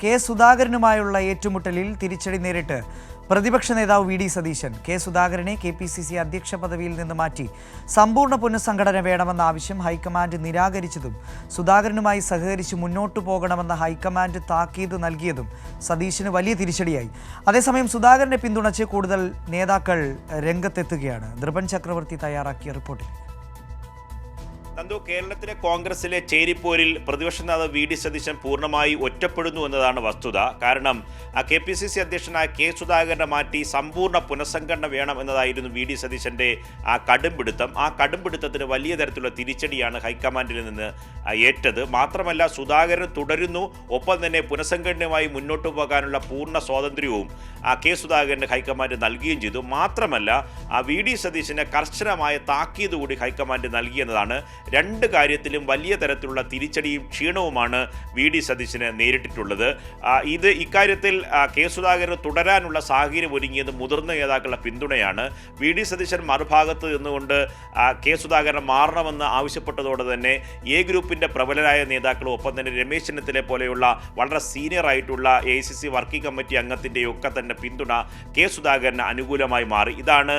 K സുധാകരനുമായുള്ള ഏറ്റുമുട്ടലിൽ തിരിച്ചടി നേരിട്ട് പ്രതിപക്ഷ നേതാവ് വി ഡി സതീശൻ കെ സുധാകരനെ KPCC അധ്യക്ഷ പദവിയിൽ നിന്ന് മാറ്റി സമ്പൂർണ്ണ പുനഃസംഘടന വേണമെന്ന ആവശ്യം ഹൈക്കമാൻഡ് നിരാകരിച്ചതും സുധാകരനുമായി സഹകരിച്ച് മുന്നോട്ടു പോകണമെന്ന ഹൈക്കമാൻഡ് താക്കീത് നൽകിയതും സതീശന് വലിയ തിരിച്ചടിയായി. അതേസമയം സുധാകരനെ പിന്തുണച്ച് കൂടുതൽ നേതാക്കൾ രംഗത്തെത്തുകയാണ്. ദൃപൻ ചക്രവർത്തി തയ്യാറാക്കിയ റിപ്പോർട്ടിൽ. കേരളത്തിലെ കോൺഗ്രസിലെ ചേരിപ്പോരിൽ പ്രതിപക്ഷ നേതാവ് വി ഡി സതീശൻ പൂർണ്ണമായി ഒറ്റപ്പെടുന്നു എന്നതാണ് വസ്തുത. കാരണം KPCC അധ്യക്ഷനായ കെ സുധാകരനെ മാറ്റി സമ്പൂർണ്ണ പുനഃസംഘടന വേണം എന്നതായിരുന്നു വി ഡി സതീശൻ്റെ ആ കടുംപിടുത്തം. ആ കടുംപിടുത്തത്തിന് വലിയ തരത്തിലുള്ള തിരിച്ചടിയാണ് ഹൈക്കമാൻഡിൽ നിന്ന് ഏറ്റത്. മാത്രമല്ല, സുധാകരൻ തുടരുന്നു, ഒപ്പം തന്നെ പുനഃസംഘടനയുമായി മുന്നോട്ടു പോകാനുള്ള പൂർണ്ണ സ്വാതന്ത്ര്യവും കെ സുധാകരന് ഹൈക്കമാൻഡ് നൽകുകയും ചെയ്തു. മാത്രമല്ല, വി ഡി സതീശന് കർശനമായ താക്കീത് കൂടി ഹൈക്കമാൻഡ് നൽകിയെന്നതാണ്. രണ്ട് കാര്യത്തിലും വലിയ തരത്തിലുള്ള തിരിച്ചടിയും ക്ഷീണവുമാണ് വി ഡി സതീശന് നേരിട്ടിട്ടുള്ളത്. ഇക്കാര്യത്തിൽ കെ സുധാകരൻ തുടരാനുള്ള സാഹചര്യം ഒരുങ്ങിയത് മുതിർന്ന നേതാക്കളുടെ പിന്തുണയാണ്. വി ഡി സതീശൻ മറുഭാഗത്ത് നിന്നുകൊണ്ട് കെ സുധാകരൻ മാറണമെന്ന് ആവശ്യപ്പെട്ടതോടെ തന്നെ എ ഗ്രൂപ്പിൻ്റെ പ്രബലരായ നേതാക്കളും ഒപ്പം തന്നെ രമേശ് ചെന്നിത്തല പോലെയുള്ള വളരെ സീനിയർ ആയിട്ടുള്ള AICC വർക്കിംഗ് കമ്മിറ്റി അംഗത്തിൻ്റെയൊക്കെ തന്നെ പിന്തുണ കെ സുധാകരന് അനുകൂലമായി മാറി. ഇതാണ്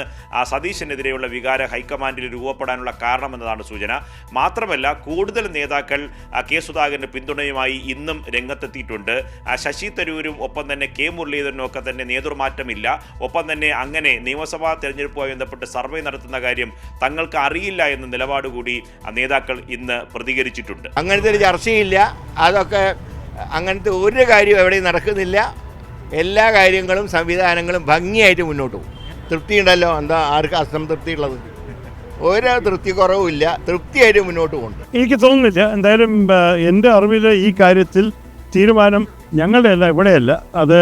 സതീശനെതിരെയുള്ള വികാരം ഹൈക്കമാൻഡിൽ രൂപപ്പെടാനുള്ള കാരണമെന്നതാണ് സൂചന. മാത്രമല്ല, കൂടുതൽ നേതാക്കൾ കെ സുധാകരന് പിന്തുണയുമായി ഇന്നും രംഗത്തെത്തിയിട്ടുണ്ട്. ശശി തരൂരും ഒപ്പം തന്നെ കെ മുരളീധരനും ഒക്കെ തന്നെ നേതൃമാറ്റമില്ല. ഒപ്പം തന്നെ അങ്ങനെ നിയമസഭാ തെരഞ്ഞെടുപ്പുമായി ബന്ധപ്പെട്ട് സർവേ നടത്തുന്ന കാര്യം തങ്ങൾക്ക് അറിയില്ല എന്ന നിലപാടുകൂടി നേതാക്കൾ ഇന്ന് പ്രതികരിച്ചിട്ടുണ്ട്. അങ്ങനത്തെ ഒരു ചർച്ചയില്ല. അതൊക്കെ അങ്ങനത്തെ ഒരു കാര്യം എവിടെയും നടക്കുന്നില്ല. എല്ലാ കാര്യങ്ങളും സംവിധാനങ്ങളും ഭംഗിയായിട്ട് മുന്നോട്ട് പോകും. തൃപ്തിയുണ്ടല്ലോ. എന്താ ആർക്ക് അസംതൃപ്തി ഉള്ളത്? ഒരു തൃപ്തി കുറവുമില്ല. തൃപ്തിയായിട്ട് മുന്നോട്ട് പോകുന്നുണ്ട്. എനിക്ക് തോന്നുന്നില്ല. എന്തായാലും എൻ്റെ അറിവിൽ ഈ കാര്യത്തിൽ തീരുമാനം ഞങ്ങളുടെ അല്ല, ഇവിടെയല്ല. അത്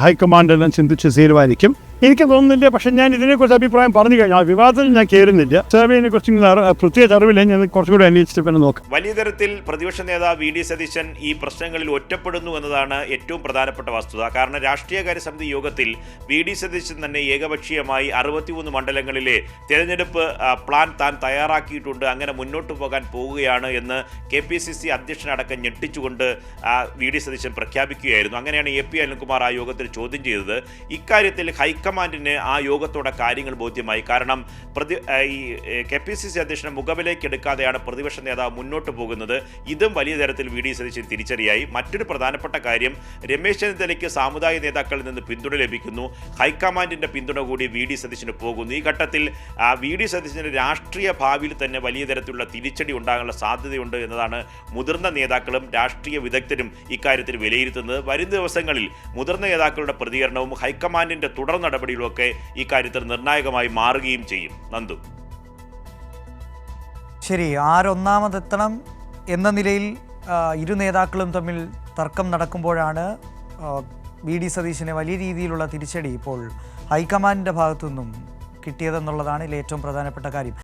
ഹൈക്കമാൻഡെല്ലാം ചിന്തിച്ച് തീരുമാനിക്കും. എനിക്ക് തോന്നുന്നില്ല. പക്ഷേ ഞാൻ ഇതിനെക്കുറിച്ച് അഭിപ്രായം പറഞ്ഞു കഴിഞ്ഞാൽ വിവാദത്തിൽ ഞാൻ കയറുന്നില്ല. സർവേനെ കുറിച്ച് പ്രത്യേക അറിവില്ല. ഞാൻ കുറച്ചും കൂടി അന്വേഷിച്ചിട്ട് പിന്നെ നോക്കാം. വലിയ തരത്തിൽ പ്രതിപക്ഷ നേതാവ് വി ഡി സതീശൻ ഈ പ്രശ്നങ്ങളിൽ ഒറ്റപ്പെടുന്നു എന്നതാണ് ഏറ്റവും പ്രധാനപ്പെട്ട വസ്തുത. കാരണം രാഷ്ട്രീയകാര്യ സമിതി യോഗത്തിൽ വി ഡി സതീശൻ തന്നെ ഏകപക്ഷീയമായി 63 മണ്ഡലങ്ങളിലെ തെരഞ്ഞെടുപ്പ് പ്ലാൻ താൻ തയ്യാറാക്കിയിട്ടുണ്ട്, അങ്ങനെ മുന്നോട്ട് പോകാൻ പോവുകയാണ് എന്ന് KPCC അധ്യക്ഷനടക്കം ഞെട്ടിച്ചുകൊണ്ട് വി ഡി സതീശൻ പ്രഖ്യാപിക്കുകയായിരുന്നു. അങ്ങനെയാണ് AP അനിൽകുമാർ ആ യോഗത്തിൽ ചോദ്യം ചെയ്തത്. ഇക്കാര്യത്തിൽ ഹൈക്കമാൻഡിന് ആ യോഗത്തോടെ കാര്യങ്ങൾ ബോധ്യമായി. കാരണം ഈ KPCC അധ്യക്ഷനെ മുഖവിലേക്ക് എടുക്കാതെയാണ് പ്രതിപക്ഷ നേതാവ് മുന്നോട്ട് പോകുന്നത്. ഇതും വലിയ തരത്തിൽ വി ഡി സതീശൻ തിരിച്ചറിയായി. മറ്റൊരു പ്രധാനപ്പെട്ട കാര്യം, രമേശ് ചെന്നിത്തലയ്ക്ക് സാമുദായിക നേതാക്കളിൽ നിന്ന് പിന്തുണ ലഭിക്കുന്നു. ഹൈക്കമാൻഡിൻ്റെ പിന്തുണ കൂടി വി ഡി സതീശന് പോകുന്നു. ഈ ഘട്ടത്തിൽ വി ഡി സതീശൻ്റെ രാഷ്ട്രീയ ഭാവിയിൽ തന്നെ വലിയ തരത്തിലുള്ള തിരിച്ചടി ഉണ്ടാകാനുള്ള സാധ്യതയുണ്ട് എന്നതാണ് മുതിർന്ന നേതാക്കളും രാഷ്ട്രീയ വിദഗ്ധരും ഇക്കാര്യത്തിൽ വിലയിരുത്തുന്നത്. വരും ദിവസങ്ങളിൽ മുതിർന്ന നേതാക്കളുടെ പ്രതികരണവും ഹൈക്കമാൻഡിൻ്റെ തുടർ നടപടികളുമൊക്കെ ഇക്കാര്യത്തിൽ നിർണായകമായി മാറുകയും ചെയ്യും. നന്ദു. ശരി, ആരൊന്നാമതെത്തണം എന്ന നിലയിൽ ഇരു നേതാക്കളും തമ്മിൽ തർക്കം നടക്കുമ്പോഴാണ് വി ഡി സതീശന് വലിയ രീതിയിലുള്ള തിരിച്ചടി ഇപ്പോൾ ഹൈക്കമാൻഡിൻ്റെ ഭാഗത്തുനിന്നും കിട്ടിയതെന്നുള്ളതാണ് ഇതിൽ ഏറ്റവും പ്രധാനപ്പെട്ട കാര്യം.